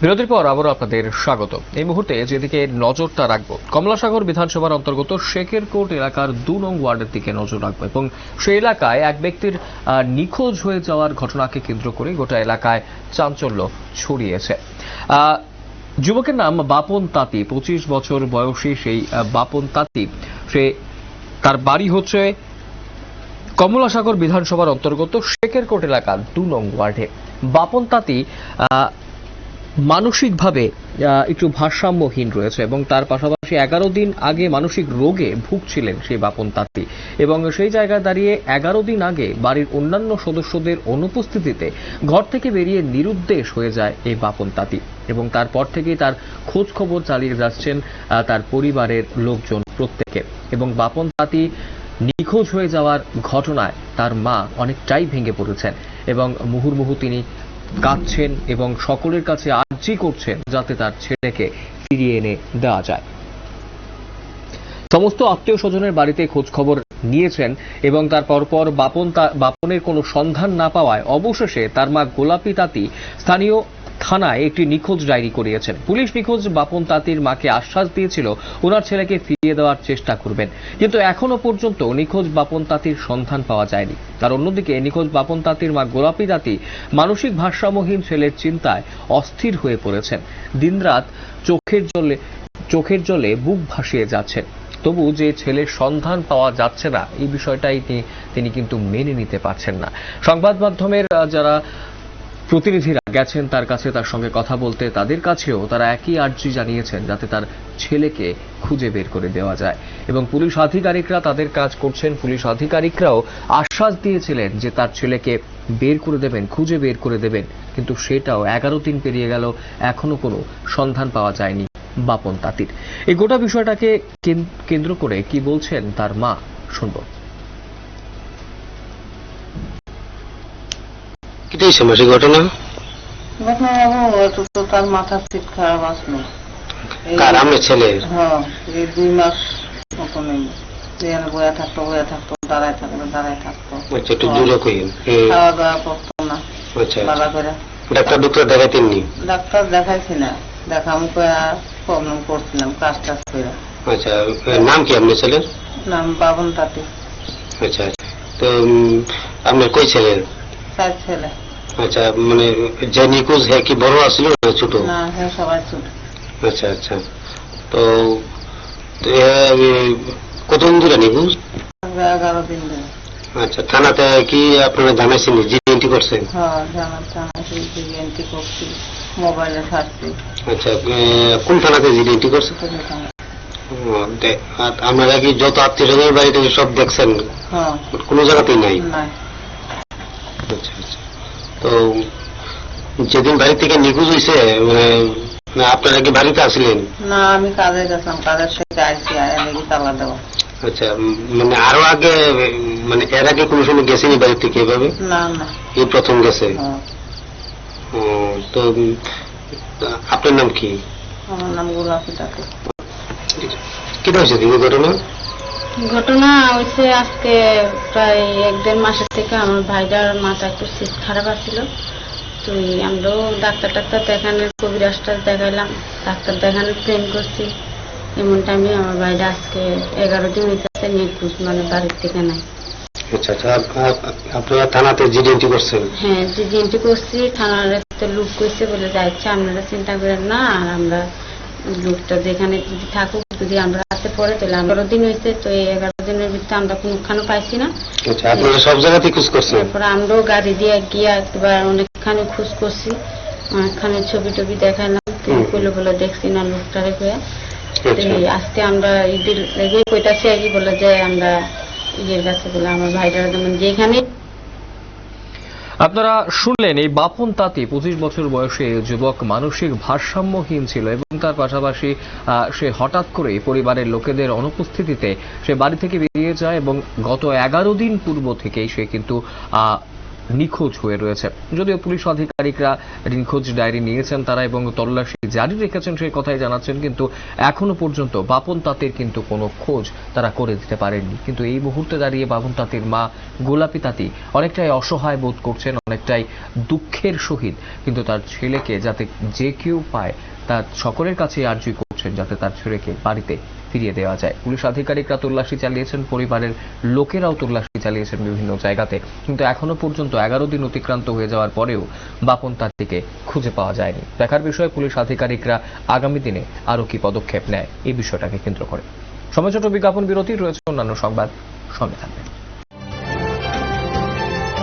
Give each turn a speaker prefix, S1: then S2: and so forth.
S1: বিরতির পর আবারও আপনাদের স্বাগত। এই মুহূর্তে যেদিকে নজরটা রাখবো, কমলাসাগর বিধানসভার অন্তর্গত শেখেরকোট এলাকার ২ নং ওয়ার্ডের দিকে নজর রাখবো এবং সেই এলাকায় এক ব্যক্তির নিখোঁজ হয়ে যাওয়ার ঘটনাকে কেন্দ্র করে গোটা এলাকায় চাঞ্চল্য ছড়িয়েছে। যুবকের নাম বাপন তাঁতি, ২৫ বছর বয়সী সেই বাপন তাঁতি, তার বাড়ি হচ্ছে কমলাসাগর বিধানসভার অন্তর্গত শেখেরকোট এলাকার ২ নং ওয়ার্ডে। বাপন তাঁতি মানসিকভাবে একটু ভারসাম্যহীন রয়েছে এবং তার পাশাপাশি ১১ দিন আগে মানসিক রোগে ভুগছিলেন সেই বাপন তাঁতি এবং সেই জায়গায় দাঁড়িয়ে ১১ দিন আগে বাড়ির অন্যান্য সদস্যদের অনুপস্থিতিতে ঘর থেকে বেরিয়ে নিরুদ্দেশ হয়ে যায় এই বাপন তাঁতি এবং তারপর থেকেই তার খোঁজ খবর চালিয়ে যাচ্ছেন তার পরিবারের লোকজন প্রত্যেকে। এবং বাপন তাঁতি নিখোঁজ হয়ে যাওয়ার ঘটনায় তার মা অনেকটাই ভেঙে পড়েছেন এবং মুহুর্মুহু তিনি কাঁদছেন এবং সকলের কাছে আর্জি করছেন যাতে তার ছেলেকে ফিরিয়ে এনে দেওয়া যায়। সমস্ত আত্মীয় স্বজনের বাড়িতে খোঁজ খবর নিয়েছেন এবং তার পরপর বাপনের কোনো সন্ধান না পাওয়ায় অবশেষে তার মা গোলাপী তাঁতি স্থানীয় থানায় একটি নিখোঁজ ডায়েরি করিয়েছেন। পুলিশ নিখোঁজ বাপন তাঁতির মাকে আশ্বাস দিয়েছিল ওনার ছেলেকে ফিরিয়ে দেওয়ার চেষ্টা করবেন, কিন্তু এখনো পর্যন্ত নিখোঁজ বাপন তাঁতির সন্ধান পাওয়া যায়নি। তার অন্যদিকে নিখোঁজ বাপন তাঁতির মা গোলাপী তাঁতি মানসিক ভারসাম্যহীন ছেলের চিন্তায় অস্থির হয়ে পড়েছেন। দিনরাত চোখের জলে বুক ভাসিয়ে যাচ্ছেন, তবু যে ছেলের সন্ধান পাওয়া যাচ্ছে না এই বিষয়টাই তিনি কিন্তু মেনে নিতে পারছেন না। সংবাদ মাধ্যমের যারা প্রতিনিধিরা গেছেন তার কাছে, তার সঙ্গে কথা বলতে, তাদের কাছেও তারা একই আর্জি জানিয়েছেন যাতে তার ছেলেকে খুঁজে বের করে দেওয়া যায় এবং পুলিশ আধিকারিকরা তাদের কাজ করছেন। পুলিশ আধিকারিকরাও আশ্বাস দিয়েছিলেন যে তার ছেলেকে বের করে দেবেন, খুঁজে বের করে দেবেন, কিন্তু সেটাও ১১ দিন পেরিয়ে গেল, এখনো কোনো সন্ধান পাওয়া যায়নি বাপন তাঁতির। এই গোটা বিষয়টাকে কেন্দ্র করে কি বলছেন তার মা, শুনব।
S2: এটাই সামাজিক ঘটনা।
S3: তার মাথা পিঠ খারাপ আসলো।
S2: কার? আমার ছেলের?
S3: হ্যাঁ, এই ২ মাস মতন বয়া থাকতো, দাঁড়ায় থাকতো।
S2: আচ্ছা, একটু জোরে কইন।
S3: খাওয়া দাওয়া করতো না।
S2: আচ্ছা,
S3: ভালো করে
S2: ডাক্তার দেখাইতেননি?
S3: ডাক্তার দেখাইছি না, দেখাম প্রবলেম করছিলাম কাজ টাজ করে।
S2: আচ্ছা, নাম কি আপনার ছেলের?
S3: নাম বাপন তাঁতি।
S2: আচ্ছা, তো আপনার কই ছেলের?
S3: ৪ ছেলে।
S2: আচ্ছা, মানে যে নিখোঁজ হ্যাঁ কি বড় আসছিল না ছোট?
S3: না, হ্যাঁ সবাই ছোট।
S2: আচ্ছা আচ্ছা, তো কতদিন ধরে নিখোঁজ?
S3: ১১ দিন ধরে।
S2: আচ্ছা, থানাতে কি আপনারা জানাইছেন, জিডি করছেন?
S3: হ্যাঁ, জানাচ্ছি, জিডি করছি, মোবাইলে ছাড়ছি।
S2: আচ্ছা, কোন থানাতে জিডি করছেন? আপনারা কি যত আত্মীয় স্বজনের বাড়ি থেকে সব দেখছেন?
S3: হ্যাঁ,
S2: কোনো জায়গাতেই নাই?
S3: নাই।
S2: আচ্ছা আচ্ছা, তো যেদিন বাড়ি থেকে নিখোঁজ হয়েছে মানে আপনারা কি বাড়িতে আসলেন?
S3: না, আমি কাজে গেছিলাম, কাজের থেকে আইসি নাকি তালা দেওয়া।
S2: আচ্ছা, মানে আরো আগে, মানে এর আগে কোনো সময় গেছেনি বাড়ি থেকে এভাবে?
S3: না না,
S2: এই প্রথম গেছে। তো আপনার নাম কি?
S3: আমার নাম গোলাপী তাঁতি।
S2: কি হয়েছে দিদি
S4: ঘটনা হয়েছে আজকে প্রায় ১-১.৫ মাসের থেকে আমার ভাইটার মাথা একটু শীত খারাপ আসছিল। তো আমরাও ডাক্তার দেখানোর কবিরাজটা দেখাইলাম, ডাক্তার দেখানোর প্লেন করছি। এমন টাইমে আমার ভাইটা আজকে ১১ দিন হইতেছে নিখোঁজ, মানে বাড়ির থেকে নাই।
S2: আচ্ছা আচ্ছা, আপনারা থানাতে জিডি করছেন?
S4: হ্যাঁ, জিডি করছি। থানার একটা লোক কইছে বলে যাচ্ছে আপনারা চিন্তা করেন না, আর আমরা লোকটা যেখানে যদি থাকুক, যদি আমরা হাতে পড়ে তাহলে ১১ দিন হয়েছে, তো এই ১১ দিনের ভিতরে আমরা কোনখানে পাইছি না।
S2: আচ্ছা, আপনারা সব জায়গাতে খোঁজ করছেন?
S4: তারপরে আমরাও গাড়ি দিয়ে গিয়া একবার অনেকখানে খোঁজ করছি, অনেকখানে ছবি টবি দেখালাম, কইলে বলে দেখছি না লোকটারে কয়ে। আজকে আমরা ঈদের লেগে কইতাছি আর কি বলে যে আমরা ইয়ের কাছে বলে আমার ভাইটার যেখানে।
S1: আপনারা শুনলেন এই বাপন তাঁতি ২৫ বছর বয়সে যুবক মানসিক ভারসাম্যহীন ছিল এবং তার পাশাপাশি সে হঠাৎ করে পরিবারের লোকেদের অনুপস্থিতিতে সে বাড়ি থেকে বেরিয়ে যায় এবং গত ১১ দিন পূর্ব থেকেই সে কিন্তু নিখোঁজ হয়ে রয়েছে। যদিও পুলিশ আধিকারিকরা নিখোঁজ ডায়েরি নিয়েছেন তারা এবং তল্লাশি জারি রেখেছেন সেই কথাই জানাচ্ছেন, কিন্তু এখনো পর্যন্ত বাপন তাঁতির কিন্তু কোনো খোঁজ তারা করে দিতে পারেননি। কিন্তু এই মুহূর্তে দাঁড়িয়ে বাপন তাঁতির মা গোলাপী তাঁতি অনেকটাই অসহায় বোধ করছেন, অনেকটাই দুঃখের সহিত কিন্তু তার ছেলেকে যাতে যে কেউ পায় তার সকলের কাছে আর্জি করছেন যাতে তার ছেলেকে বাড়িতে ফিরিয়ে দেওয়া যায়। পুলিশ আধিকারিকরা তল্লাশি চালিয়েছেন, পরিবারের লোকেরাও তল্লাশি চালিয়েছেন বিভিন্ন জায়গাতে, কিন্তু এখনো পর্যন্ত 11 দিন অতিক্রান্ত হয়ে যাওয়ার পরেও বাপন তাঁতিকে খুঁজে পাওয়া যায়নি। দেখার বিষয়ে পুলিশ আধিকারিকরা আগামী দিনে আরও কি পদক্ষেপ নেয় এই বিষয়টাকে কেন্দ্র করে। সময় ছোট বিজ্ঞাপন বিরতি, রয়েছে অন্যান্য সংবাদ, সঙ্গে থাকবেন।